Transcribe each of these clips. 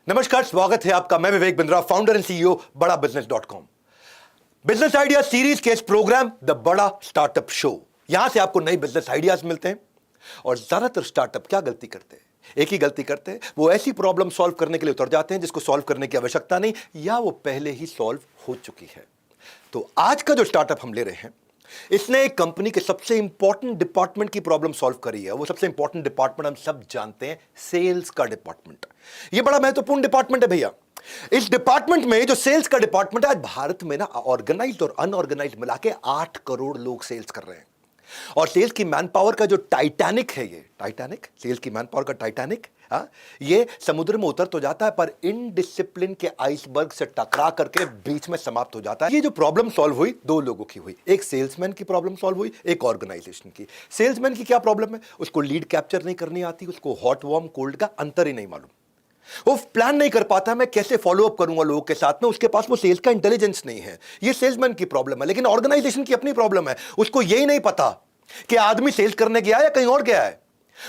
नमस्कार, स्वागत है आपका। मैं Vivek Bindra, founder and CEO बड़ा बिजनेस.com। बिजनेस आइडिया सीरीज के इस प्रोग्राम द बड़ा स्टार्टअप शो, यहां से आपको नए बिजनेस आइडियाज मिलते हैं। और ज्यादातर स्टार्टअप क्या गलती करते हैं? एक ही गलती करते हैं, वो ऐसी प्रॉब्लम सॉल्व करने के लिए उतर जाते हैं जिसको सॉल्व करने की आवश्यकता नहीं, या वो पहले ही सॉल्व हो चुकी है। तो आज का जो स्टार्टअप हम ले रहे हैं, इसने एक कंपनी के सबसे इंपॉर्टेंट डिपार्टमेंट की प्रॉब्लम सॉल्व करी है। वो सबसे इंपॉर्टेंट डिपार्टमेंट हम सब जानते हैं, सेल्स का डिपार्टमेंट। ये बड़ा महत्वपूर्ण डिपार्टमेंट है भैया। इस डिपार्टमेंट में जो सेल्स का डिपार्टमेंट है, आज भारत में ना ऑर्गेनाइज्ड और अनऑर्गेनाइज्ड मिला के 8 करोड़ लोग सेल्स कर रहे हैं। और सेल्स की मैन पावर का जो टाइटैनिक है, ये टाइटैनिक सेल्स की मैन पावर का टाइटैनिक, ये समुद्र में उतर तो जाता है पर इनडिसिप्लिन के आइसबर्ग से टकरा करके बीच में समाप्त हो जाता है। ये जो प्रॉब्लम सॉल्व हुई, दो लोगों की हुई। एक सेल्समैन की प्रॉब्लम सॉल्व हुई, एक ऑर्गेनाइजेशन की। सेल्समैन की क्या प्रॉब्लम है? उसको लीड कैप्चर नहीं करनी आती, उसको हॉट वार्म कोल्ड का अंतर ही नहीं मालूम, वो प्लान नहीं कर पाता मैं कैसे फॉलो अप करूंगा लोगों के साथ में, उसके पास वो सेल्स का इंटेलिजेंस नहीं है। ये सेल्समैन की प्रॉब्लम है। लेकिन ऑर्गेनाइजेशन की अपनी प्रॉब्लम है, उसको यही नहीं पता कि आदमी सेल्स करने गया या कहीं और गया है।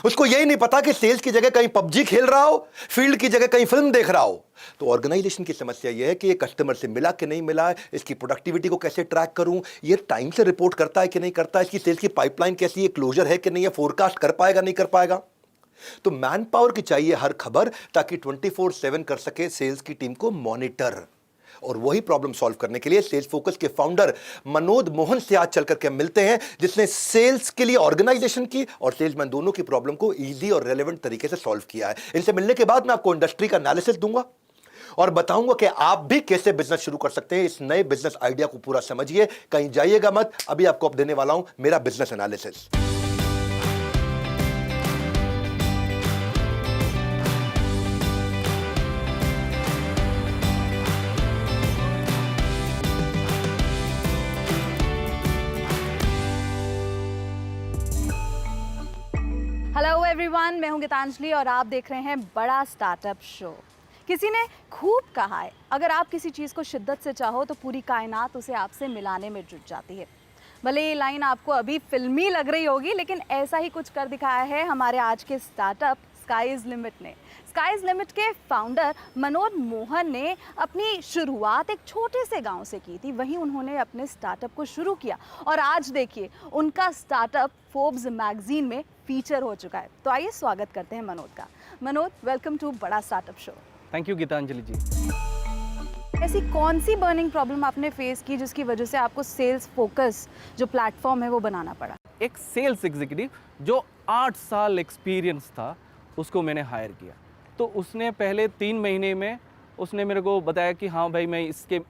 उसको यही नहीं पता कि सेल्स की जगह कहीं पबजी खेल रहा हो, फील्ड की जगह कहीं फिल्म देख रहा हो। तो ऑर्गेनाइजेशन की समस्या यह है कि ये कस्टमर से मिला कि नहीं मिला, इसकी प्रोडक्टिविटी को कैसे ट्रैक करूं, ये टाइम से रिपोर्ट करता है कि नहीं करता, इसकी सेल्स की पाइपलाइन कैसी है, क्लोजर है कि नहीं है, फोरकास्ट कर पाएगा नहीं कर पाएगा। तो मैन पावर की चाहिए हर खबर, ताकि 24/7 कर सके सेल्स की टीम को मॉनिटर। और वही प्रॉब्लम सॉल्व करने के लिए सेल्स फोकस के फाउंडर मनोज मोहन से आज चल करके मिलते हैं, जिसने सेल्स के लिए ऑर्गेनाइजेशन की और सेल्समैन दोनों की प्रॉब्लम को इजी और रेलेवेंट तरीके से सॉल्व किया है। इनसे मिलने के बाद मैं आपको इंडस्ट्री का एनालिसिस दूंगा और बताऊंगा कि आप भी कैसे बिजनेस शुरू कर सकते हैं। इस नए बिजनेस आइडिया को पूरा समझिए, कहीं जाइएगा मत। अभी आपको अब देने वाला हूं मेरा बिजनेस एनालिसिस। हेलो एवरीवन, मैं हूं गीतांजलि और आप देख रहे हैं बड़ा स्टार्टअप शो। किसी ने खूब कहा है, अगर आप किसी चीज़ को शिद्दत से चाहो तो पूरी कायनात उसे आपसे मिलाने में जुट जाती है। भले ये लाइन आपको अभी फिल्मी लग रही होगी, लेकिन ऐसा ही कुछ कर दिखाया है हमारे आज के स्टार्टअप स्काई इज़ लिमिट ने। स्काई इज़ लिमिट के फाउंडर मनोज मोहन ने अपनी शुरुआत एक छोटे से गांव से की थी। वहीं उन्होंने अपने स्टार्टअप को शुरू किया और आज देखिए उनका स्टार्टअप फोर्ब्स मैगजीन में फीचर हो चुका है। तो आइए स्वागत करते हैं मनोज का। मनोज, वेलकम टू बड़ा startup show. Thank you Geetanjali ji. ऐसी कौन सी बर्निंग प्रॉब्लम आपने फेस की जिसकी वजह से आपको सेल्स फोकस जो प्लेटफॉर्म है वो बनाना पड़ा? एक सेल्स एग्जीक्यूटिव जो 8 साल एक्सपीरियंस था, उसको मैंने हायर किया। तो उसने पहले 3 महीने में उसने मेरे को बताया कि हाँ भाई मैं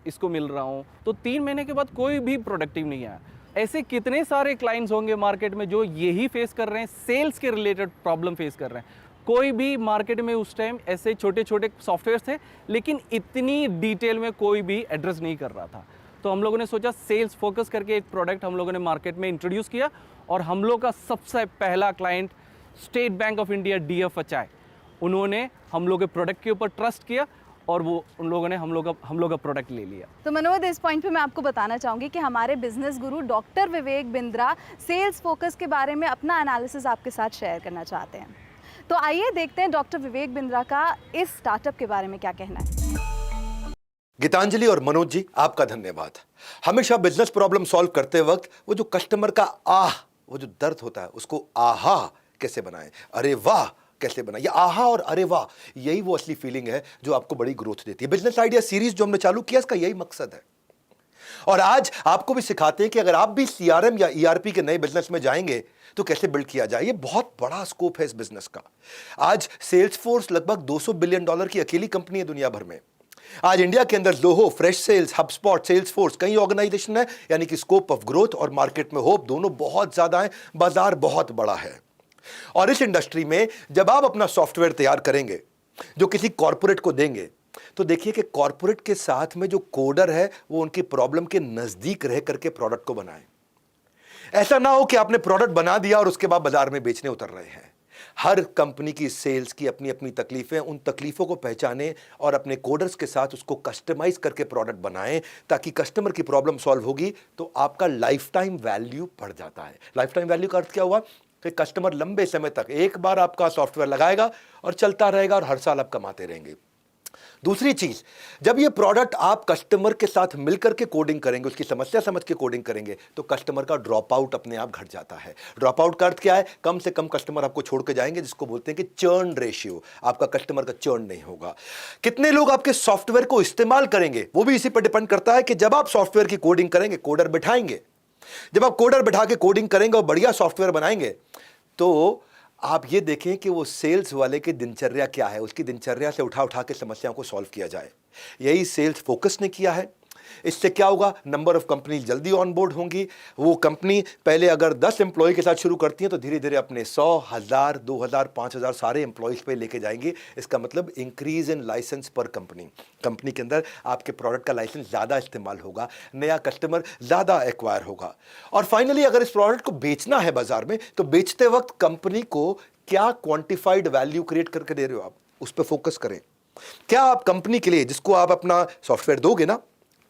इसको मिल रहा हूँ। तो 3 महीने के बाद कोई भी प्रोडक्टिव नहीं आया। ऐसे कितने सारे क्लाइंट्स होंगे मार्केट में जो यही फेस कर रहे हैं, सेल्स के रिलेटेड प्रॉब्लम फेस कर रहे हैं। कोई भी मार्केट में उस टाइम ऐसे छोटे छोटे सॉफ्टवेयर थे, लेकिन इतनी डिटेल में कोई भी एड्रेस नहीं कर रहा था। तो हम लोगों ने सोचा सेल्स फोकस करके एक प्रोडक्ट हम लोगों ने मार्केट में इंट्रोड्यूस किया। और हम लोग का सबसे पहला client state bank of India DFHI, उन्होंने हम लोग के प्रोडक्ट के ऊपर ट्रस्ट किया और वो उन लोगों ने हम लोग का प्रोडक्ट ले लिया। तो मनोज, इस पॉइंट पे मैं आपको बताना चाहूँगी कि हमारे बिजनेस गुरु doctor Vivek Bindra sales focus के बारे में अपना एनालिसिस आपके साथ शेयर करना चाहते हैं। तो आइए देखते हैं डॉक्टर विवेक बिंद्रा का इस स्टार्टअप के बारे में क्या कहना है। गीतांजलि और मनोज जी, आपका धन्यवाद। हमेशा बिजनेस प्रॉब्लम सॉल्व करते वक्त वो जो कस्टमर का वो जो दर्द होता है, उसको आहा कैसे बनाएं, अरे वाह कैसे बनाएं। ये आहा और अरे वाह, यही वो असली फीलिंग है जो आपको बड़ी ग्रोथ देती है। बिजनेस आइडिया सीरीज जो हमने चालू किया, इसका यही मकसद है। और आज आपको भी सिखाते हैं कि अगर आप भी CRM या ERP के नए बिजनेस में जाएंगे तो कैसे बिल्ड किया जाए। ये बहुत बड़ा स्कोप है इस बिजनेस का। आज सेल्सफोर्स लगभग $200 बिलियन की अकेली कंपनी है दुनिया भर में। आज इंडिया के अंदर Zoho, Freshsales, HubSpot, Salesforce, कई ऑर्गेनाइजेशन है। यानी कि स्कोप ऑफ ग्रोथ और मार्केट में होप दोनों बहुत ज्यादा है, बाजार बहुत बड़ा है। और इस इंडस्ट्री में जब आप अपना सॉफ्टवेयर तैयार करेंगे जो किसी कॉर्पोरेट को देंगे, तो देखिए कि कॉर्पोरेट के साथ में जो कोडर है वो उनकी प्रॉब्लम के नजदीक रह करके प्रोडक्ट को बनाए। ऐसा ना हो कि आपने प्रोडक्ट बना दिया और उसके बाद बाजार में बेचने उतर रहे हैं। हर कंपनी की सेल्स की अपनी अपनी तकलीफें, उन तकलीफों को पहचानें और अपने कोडर्स के साथ उसको कस्टमाइज करके प्रोडक्ट बनाएं, ताकि कस्टमर की प्रॉब्लम सॉल्व होगी तो आपका लाइफ टाइम वैल्यू बढ़ जाता है। लाइफ टाइम वैल्यू का अर्थ क्या हुआ? कि कस्टमर लंबे समय तक एक बार आपका सॉफ्टवेयर लगाएगा और चलता रहेगा और हर साल आप कमाते रहेंगे। दूसरी चीज, जब ये प्रोडक्ट आप कस्टमर के साथ मिलकर के कोडिंग करेंगे, उसकी समस्या समझ के कोडिंग करेंगे, तो कस्टमर का ड्रॉप आउट अपने आप घट जाता है। ड्रॉप आउट का अर्थ क्या है? कम से कम कस्टमर आपको छोड़ के जाएंगे, जिसको बोलते हैं कि चर्न रेशियो, आपका कस्टमर का चर्न नहीं होगा। कितने लोग आपके सॉफ्टवेयर को इस्तेमाल करेंगे, वो भी इसी पर डिपेंड करता है कि जब आप सॉफ्टवेयर की कोडिंग करेंगे, कोडर बिठाएंगे, जब आप कोडर बिठा के कोडिंग करेंगे और बढ़िया सॉफ्टवेयर बनाएंगे, तो आप ये देखें कि वो सेल्स वाले की दिनचर्या क्या है, उसकी दिनचर्या से उठा उठा के समस्याओं को सॉल्व किया जाए। यही सेल्स फोकस ने किया है। इससे क्या होगा? नंबर ऑफ कंपनी जल्दी ऑन बोर्ड होंगी। वो कंपनी पहले अगर 10 एम्प्लॉय के साथ शुरू करती है, तो धीरे धीरे अपने 100, 1000, 2000, 5000 सारे एम्प्लॉयज पे लेके जाएंगी। इसका मतलब इंक्रीज इन लाइसेंस पर कंपनी। कंपनी के अंदर आपके प्रोडक्ट का लाइसेंस ज़्यादा इस्तेमाल होगा, नया कस्टमर ज़्यादा एक्वायर होगा। और फाइनली, अगर इस प्रोडक्ट को बेचना है बाजार में, तो बेचते वक्त कंपनी को क्या क्वांटिफाइड वैल्यू क्रिएट करके दे रहे हो आप, उस पर फोकस करें। क्या आप कंपनी के लिए, जिसको आप अपना सॉफ्टवेयर दोगे ना,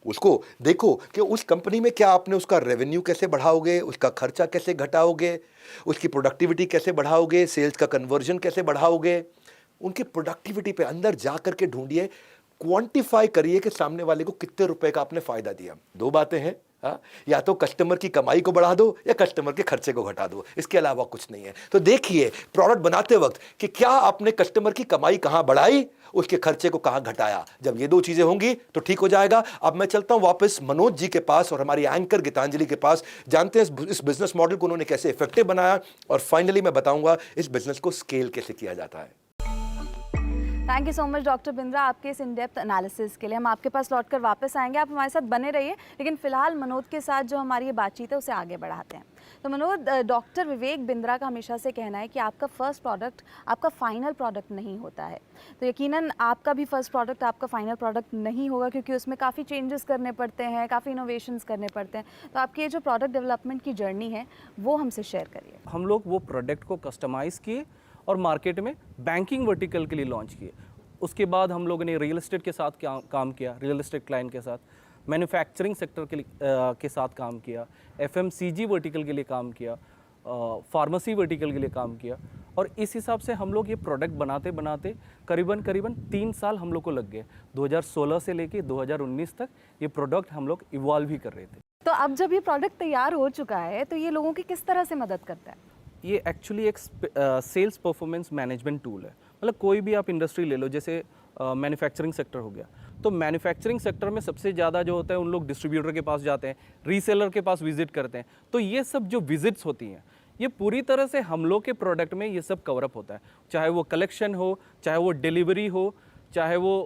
उसको देखो कि उस कंपनी में क्या आपने उसका रेवेन्यू कैसे बढ़ाओगे, उसका खर्चा कैसे घटाओगे, उसकी प्रोडक्टिविटी कैसे बढ़ाओगे, सेल्स का कन्वर्जन कैसे बढ़ाओगे। उनकी प्रोडक्टिविटी पे अंदर जा करके ढूंढिए, क्वांटिफाई करिए कि सामने वाले को कितने रुपए का आपने फायदा दिया। दो बातें हैं, हाँ? या तो कस्टमर की कमाई को बढ़ा दो या कस्टमर के खर्चे को घटा दो, इसके अलावा कुछ नहीं है। तो देखिए प्रोडक्ट बनाते वक्त कि क्या आपने कस्टमर की कमाई कहां बढ़ाई, उसके खर्चे को कहां घटाया। जब ये दो चीजें होंगी तो ठीक हो जाएगा। अब मैं चलता हूं वापस मनोज जी के पास और हमारी एंकर गीतांजलि के पास, जानते हैं इस बिजनेस मॉडल को उन्होंने कैसे इफेक्टिव बनाया, और फाइनली मैं बताऊंगा इस बिजनेस को स्केल कैसे किया जाता है। Thank you so much doctor Bindra आपके इस इन डेप्थ एनालिसिस के लिए। हम आपके पास लौट कर वापस आएंगे, आप हमारे साथ बने रहिए। लेकिन फिलहाल मनोज के साथ जो हमारी ये बातचीत है उसे आगे बढ़ाते हैं। तो मनोज, डॉक्टर विवेक बिंद्रा का हमेशा से कहना है कि आपका फर्स्ट प्रोडक्ट आपका फाइनल प्रोडक्ट नहीं होता है। तो यकीनन आपका भी फर्स्ट प्रोडक्ट आपका फाइनल प्रोडक्ट नहीं होगा, क्योंकि उसमें काफ़ी चेंजेस करने पड़ते हैं, काफ़ी इनोवेशंस करने पड़ते हैं। तो आपकी ये जो प्रोडक्ट डेवलपमेंट की जर्नी है वो हमसे शेयर करिए। हम लोग वो प्रोडक्ट को कस्टमाइज़ किए और मार्केट में बैंकिंग वर्टिकल के लिए लॉन्च किए। उसके बाद हम लोगों ने रियल एस्टेट के साथ काम किया, रियल एस्टेट क्लाइंट के साथ, मैन्युफैक्चरिंग सेक्टर के साथ काम किया, FMCG वर्टिकल के लिए काम किया, फार्मेसी वर्टिकल के लिए काम किया। और इस हिसाब से हम लोग ये प्रोडक्ट बनाते बनाते करीबन 3 साल हम लोग को लग गए। 2016 से लेके 2019 तक ये प्रोडक्ट हम लोग इवॉल्व ही कर रहे थे। तो अब जब ये प्रोडक्ट तैयार हो चुका है तो ये लोगों की किस तरह से मदद करता है? ये एक्चुअली एक सेल्स परफॉर्मेंस मैनेजमेंट टूल है। मतलब कोई भी आप इंडस्ट्री ले लो, जैसे मैन्युफैक्चरिंग सेक्टर हो गया, तो मैन्युफैक्चरिंग सेक्टर में सबसे ज़्यादा जो होता है उन लोग डिस्ट्रीब्यूटर के पास जाते हैं, रीसेलर के पास विजिट करते हैं। तो ये सब जो विजिट्स होती हैं, ये पूरी तरह से हम लोग के प्रोडक्ट में ये सब कवरअप होता है। चाहे वो कलेक्शन हो, चाहे वो डिलीवरी हो, चाहे वो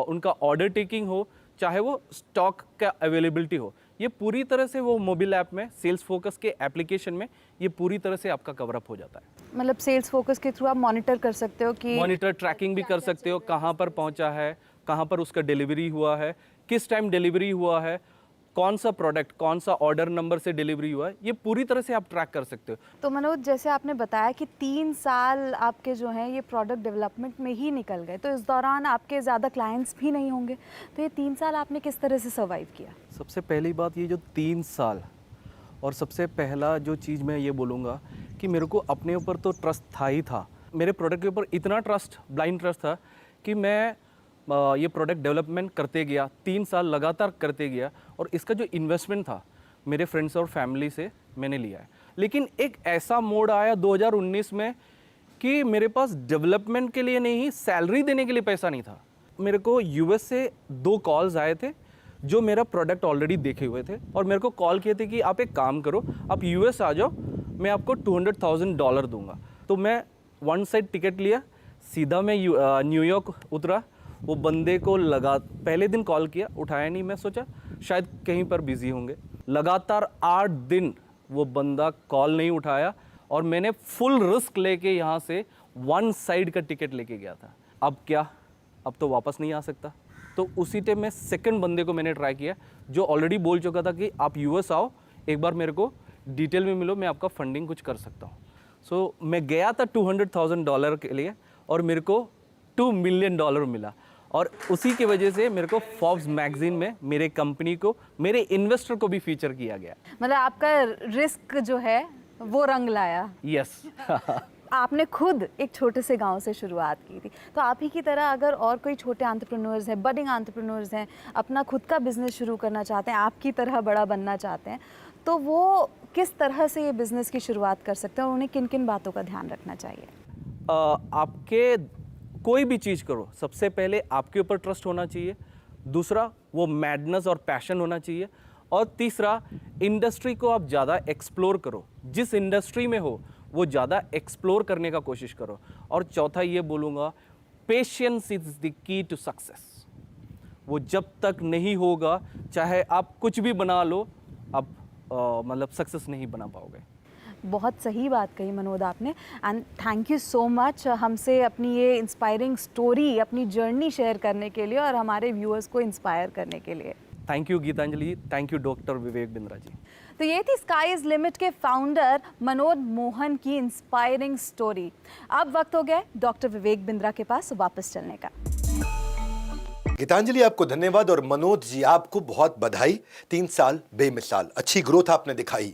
उनका ऑर्डर टेकिंग हो, चाहे वो स्टॉक का अवेलेबिलिटी हो, ये पूरी तरह से वो मोबाइल ऐप में, सेल्स फोकस के एप्लीकेशन में ये पूरी तरह से आपका कवरअप हो जाता है। मतलब सेल्स फोकस के थ्रू आप मॉनिटर कर सकते हो कि मॉनिटर ट्रैकिंग भी कर सकते हो, कहाँ पर पहुँचा है, कहाँ पर उसका डिलीवरी हुआ है, किस टाइम डिलीवरी हुआ है, कौन सा प्रोडक्ट, कौन सा ऑर्डर नंबर से डिलीवरी हुआ है, ये पूरी तरह से आप ट्रैक कर सकते हो। तो मनोज, जैसे आपने बताया कि 3 साल आपके जो हैं ये प्रोडक्ट डेवलपमेंट में ही निकल गए, तो इस दौरान आपके ज़्यादा क्लाइंट्स भी नहीं होंगे, तो ये 3 साल आपने किस तरह से सर्वाइव किया? सबसे पहली बात, ये जो 3 साल, और सबसे पहला जो चीज़ मैं ये बोलूँगा कि मेरे को अपने ऊपर तो ट्रस्ट था ही था। मेरे प्रोडक्ट के ऊपर इतना ट्रस्ट, ब्लाइंड ट्रस्ट था कि मैं ये प्रोडक्ट डेवलपमेंट करते गया, 3 साल लगातार करते गया, और इसका जो इन्वेस्टमेंट था मेरे फ्रेंड्स और फैमिली से मैंने लिया है। लेकिन एक ऐसा मोड आया 2019 में कि मेरे पास डेवलपमेंट के लिए नहीं, सैलरी देने के लिए पैसा नहीं था। मेरे को US से 2 कॉल्स आए थे जो मेरा प्रोडक्ट ऑलरेडी देखे हुए थे, और मेरे को कॉल किए थे कि आप एक काम करो, आप US आ जाओ, मैं आपको $200,000 दूंगा। तो मैं वन साइड टिकट लिया, सीधा मैं न्यूयॉर्क उतरा। वो बंदे को पहले दिन कॉल किया, उठाया नहीं, मैं सोचा शायद कहीं पर बिजी होंगे। लगातार 8 दिन वो बंदा कॉल नहीं उठाया, और मैंने फुल रिस्क लेके यहाँ से वन साइड का टिकट लेके गया था। अब क्या, अब तो वापस नहीं आ सकता। तो उसी टाइम में सेकंड बंदे को मैंने ट्राई किया, जो ऑलरेडी बोल चुका था कि आप US आओ, एक बार मेरे को डिटेल में मिलो, मैं आपका फंडिंग कुछ कर सकता हूँ। सो मैं गया था $200,000 के लिए, और मेरे को $2 मिलियन मिला। और उसी की वजह से मेरे को फोर्ब्स मैगजीन में मेरे कंपनी को, मेरे इन्वेस्टर को भी फीचर किया गया। मतलब आपका रिस्क जो है वो रंग लाया। यस। आपने खुद एक छोटे से गांव से शुरुआत की थी, तो आप ही की तरह अगर और कोई छोटे एंटरप्रेन्योर्स हैं, बडिंग एंटरप्रेन्योर्स हैं, अपना खुद का बिजनेस शुरू करना चाहते हैं, आपकी तरह बड़ा बनना चाहते हैं, तो वो किस तरह से ये बिज़नेस की शुरुआत कर सकते हैं और उन्हें किन किन बातों का ध्यान रखना चाहिए? आपके कोई भी चीज़ करो, सबसे पहले आपके ऊपर ट्रस्ट होना चाहिए, दूसरा वो मैडनेस और पैशन होना चाहिए, और तीसरा इंडस्ट्री को आप ज़्यादा एक्सप्लोर करो, जिस इंडस्ट्री में हो वो ज़्यादा एक्सप्लोर करने का कोशिश करो, और चौथा ये बोलूँगा, patience is the key to success. वो जब तक नहीं होगा, चाहे आप कुछ भी बना लो, आप मतलब सक्सेस नहीं बना पाओगे। बहुत सही बात कही मनोद आपने, and thank you so much हमसे अपनी ये इंस्पायरिंग स्टोरी, अपनी जर्नी शेयर करने के लिए और हमारे व्यूअर्स को इंस्पायर करने के लिए। Thank you Geetanjali, thank you doctor Vivek Bindra ji. तो ये थी स्काई इज लिमिट के फाउंडर मनोज मोहन की इंस्पायरिंग स्टोरी। अब वक्त हो गया डॉक्टर विवेक बिंद्रा के पास वापस चलने का। गीतांजलि आपको धन्यवाद, और मनोज जी आपको बहुत बधाई। 3 साल बेमिसाल अच्छी ग्रोथ आपने दिखाई।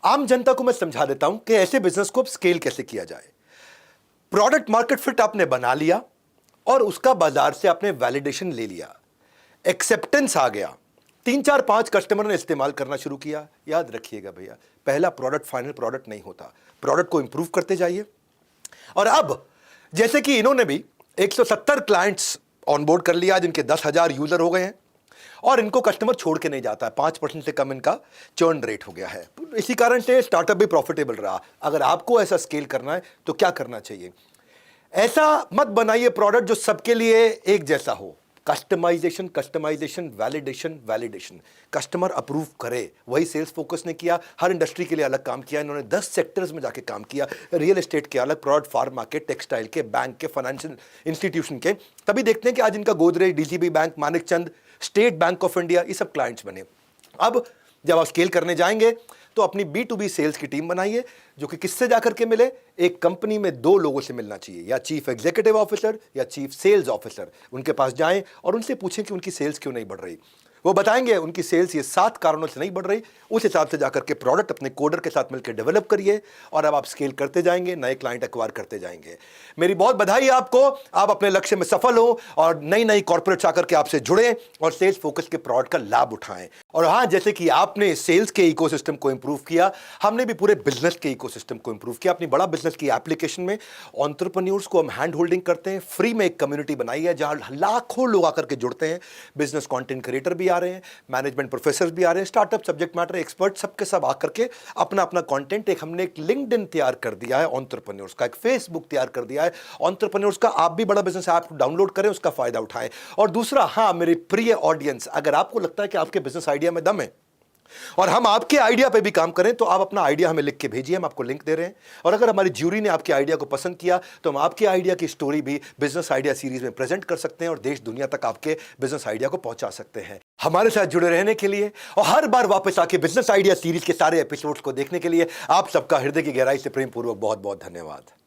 आम जनता को मैं समझा देता हूं कि ऐसे बिजनेस को अब स्केल कैसे किया जाए। प्रोडक्ट मार्केट फिट आपने बना लिया और उसका बाजार से आपने वैलिडेशन ले लिया, एक्सेप्टेंस आ गया, 3 4 5 कस्टमर ने इस्तेमाल करना शुरू किया। याद रखिएगा भैया, पहला प्रोडक्ट फाइनल प्रोडक्ट नहीं होता, प्रोडक्ट को इंप्रूव करते जाइए। और अब जैसे कि इन्होंने भी 170 क्लाइंट्स ऑनबोर्ड कर लिया, जिनके 10,000 यूजर हो गए हैं, और इनको कस्टमर छोड़ के नहीं जाता है। 5% से कम इनका चर्न रेट हो गया है। इसी कारण से स्टार्टअप भी प्रॉफिटेबल रहा। अगर आपको ऐसा स्केल करना है तो क्या करना चाहिए? ऐसा मत बनाइए प्रोडक्ट जो सबके लिए एक जैसा हो। Customisation, customisation, validation, validation, customer approve करे, वही सेल्स फोकस ने किया। हर इंडस्ट्री के लिए अलग काम किया इन्होंने, 10 सेक्टर्स में जाके काम किया, रियल एस्टेट के अलग प्रोडक्ट, फार्मा के, टेक्सटाइल के, बैंक के, फाइनेंशियल इंस्टीट्यूशन के। तभी देखते हैं कि आज इनका Godrej, DCB bank, Manikchand, state bank of India, ये सब क्लाइंट्स बने। अब जब आप स्केल करने जाएंगे तो अपनी B2B सेल्स की टीम बनाइए, जो कि किससे जाकर के मिले? एक कंपनी में 2 लोगों से मिलना चाहिए, या चीफ एग्जीक्यूटिव ऑफिसर या चीफ सेल्स ऑफिसर। उनके पास जाएं और उनसे पूछें कि उनकी सेल्स क्यों नहीं बढ़ रही। वो बताएंगे उनकी सेल्स ये 7 कारणों से नहीं बढ़ रही। उस हिसाब से जाकर के प्रोडक्ट अपने कोडर के साथ मिलकर डेवलप करिए, और अब आप स्केल करते जाएंगे, नए क्लाइंट एक्वायर करते जाएंगे। मेरी बहुत बधाई आपको, आप अपने लक्ष्य में सफल हो और नई नई कॉर्पोरेट्स आकर के आपसे जुड़े और सेल्स फोकस के प्रोडक्ट का लाभ उठाएं। और हाँ, जैसे कि आपने सेल्स के इकोसिस्टम को इंप्रूव किया, हमने भी पूरे बिजनेस के इकोसिस्टम को इंप्रूव किया। अपनी बड़ा बिजनेस की एप्लीकेशन में एंटरप्रेन्योर्स को हम हैंड होल्डिंग करते हैं। फ्री में एक कम्युनिटी बनाई है जहां लाखों लोग आकर के जुड़ते हैं। बिजनेस कंटेंट क्रिएटर भी आ रहे हैं, मैनेजमेंट प्रोफेसर भी आ रहे हैं, स्टार्टअप सब्जेक्ट मैटर एक्सपर्ट, सबके सब आकर के अपना अपना कंटेंट, हमने एक लिंक्डइन तैयार कर दिया है एंटरप्रेन्योर्स का, एक फेसबुक तैयार कर दिया है एंटरप्रेन्योर्स का। आप भी बड़ा बिजनेस ऐप डाउनलोड करें, उसका फायदा उठाएं। और दूसरा, हाँ मेरे प्रिय ऑडियंस, अगर आपको लगता है कि आपके बिजनेस आइडिया में दम है और हम आपके आइडिया पे भी काम करें, तो आप अपना आइडिया हमें लिख के भेजिए, हम आपको लिंक दे रहे हैं। और अगर हमारी ज्यूरी ने आपके आइडिया को पसंद किया तो हम आपके आइडिया की स्टोरी भी बिजनेस आइडिया सीरीज में प्रेजेंट कर सकते हैं और देश दुनिया तक आपके बिजनेस आइडिया को पहुंचा सकते हैं। हमारे साथ जुड़े रहने के लिए और हर बार वापस आके बिजनेस आइडिया सीरीज के सारे एपिसोड्स को देखने के लिए आप सबका हृदय की गहराई से प्रेम पूर्वक बहुत बहुत धन्यवाद।